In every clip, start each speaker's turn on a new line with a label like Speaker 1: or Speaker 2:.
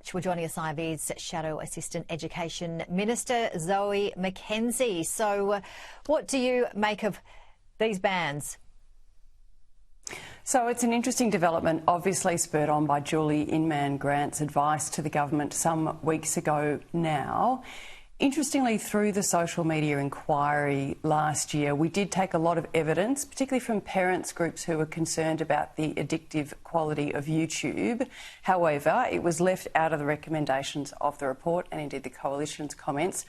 Speaker 1: watch. Well, joining us live is Shadow Assistant Education Minister Zoe McKenzie. So what do you make of these bans?
Speaker 2: So it's an interesting development, obviously spurred on by Julie Inman-Grant's advice to the government some weeks ago now. Interestingly, through the social media inquiry last year, we did take a lot of evidence, particularly from parents groups who were concerned about the addictive quality of YouTube. However, it was left out of the recommendations of the report and indeed the Coalition's comments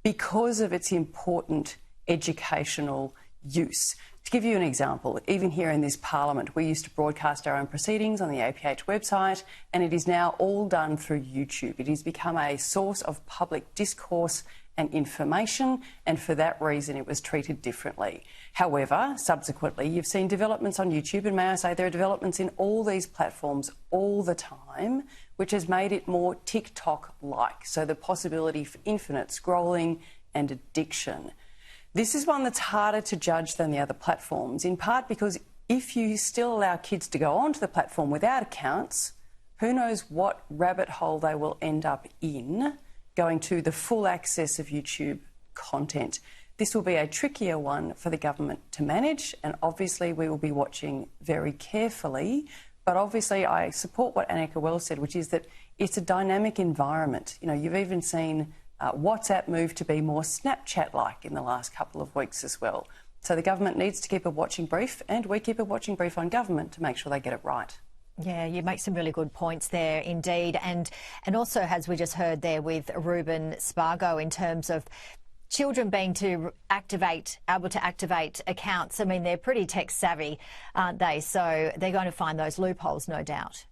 Speaker 2: because of its important educational use. To give you an example, even here in this parliament, we used to broadcast our own proceedings on the APH website, and it is now all done through YouTube. It has become a source of public discourse and information, and for that reason it was treated differently. However, subsequently, you've seen developments on YouTube, and may I say there are developments in all these platforms all the time, which has made it more TikTok-like, so the possibility for infinite scrolling and addiction. This is one that's harder to judge than the other platforms, in part because if you still allow kids to go onto the platform without accounts, who knows what rabbit hole they will end up in, going to the full access of YouTube content. This will be a trickier one for the government to manage, and obviously we will be watching very carefully. But obviously I support what Annika Wells said, which is that it's a dynamic environment. You know, you've even seen WhatsApp move to be more Snapchat-like in the last couple of weeks as well. So the government needs to keep a watching brief, and we keep a watching brief on government to make sure they get it right.
Speaker 1: Yeah, you make some really good points there indeed. And also, as we just heard there with Ruben Spargo, in terms of children being able to activate accounts. I mean, they're pretty tech savvy, aren't they? So they're going to find those loopholes, no doubt.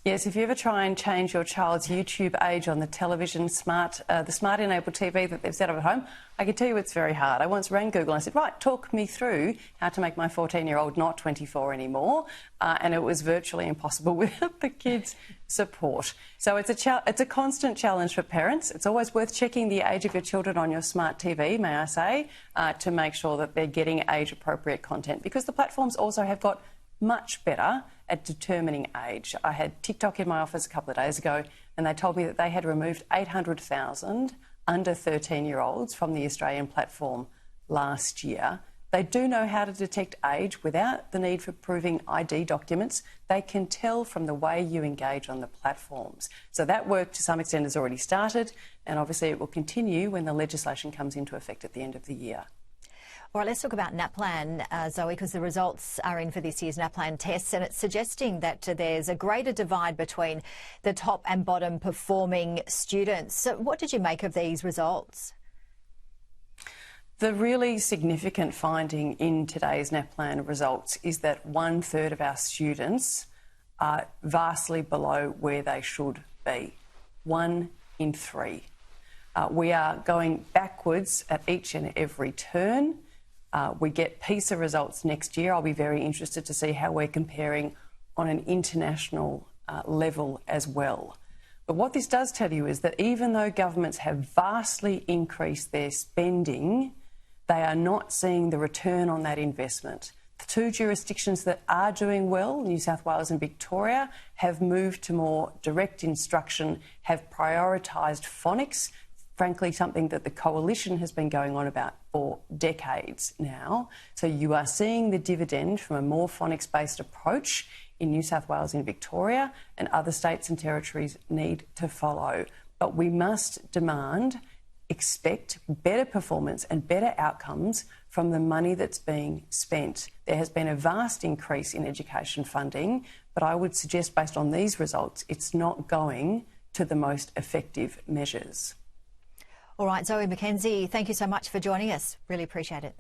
Speaker 2: Yes, if you ever try and change your child's YouTube age on the television, the smart-enabled TV that they've set up at home, I can tell you it's very hard. I once rang Google and I said, right, talk me through how to make my 14-year-old not 24 anymore, and it was virtually impossible without the kids' support. So it's a constant challenge for parents. It's always worth checking the age of your children on your smart TV, may I say, to make sure that they're getting age-appropriate content, because the platforms also have got much better at determining age. I had TikTok in my office a couple of days ago, and they told me that they had removed 800,000 under 13-year-olds from the Australian platform last year. They do know how to detect age without the need for proving ID documents. They can tell from the way you engage on the platforms. So that work to some extent has already started, and obviously it will continue when the legislation comes into effect at the end of the year.
Speaker 1: All right, let's talk about NAPLAN, Zoe, because the results are in for this year's NAPLAN tests, and it's suggesting that there's a greater divide between the top and bottom performing students. So what did you make of these results?
Speaker 2: The really significant finding in today's NAPLAN results is that 1/3 of our students are vastly below where they should be. 1 in 3. We are going backwards at each and every turn. We get PISA results next year. I'll be very interested to see how we're comparing on an international level as well. But what this does tell you is that even though governments have vastly increased their spending, they are not seeing the return on that investment. The two jurisdictions that are doing well, New South Wales and Victoria, have moved to more direct instruction, have prioritised phonics, frankly something that the Coalition has been going on about for decades now. So you are seeing the dividend from a more phonics-based approach in New South Wales and Victoria, and other states and territories need to follow. But we must expect better performance and better outcomes from the money that's being spent. There has been a vast increase in education funding, but I would suggest based on these results, it's not going to the most effective measures.
Speaker 1: All right, Zoe McKenzie, thank you so much for joining us. Really appreciate it.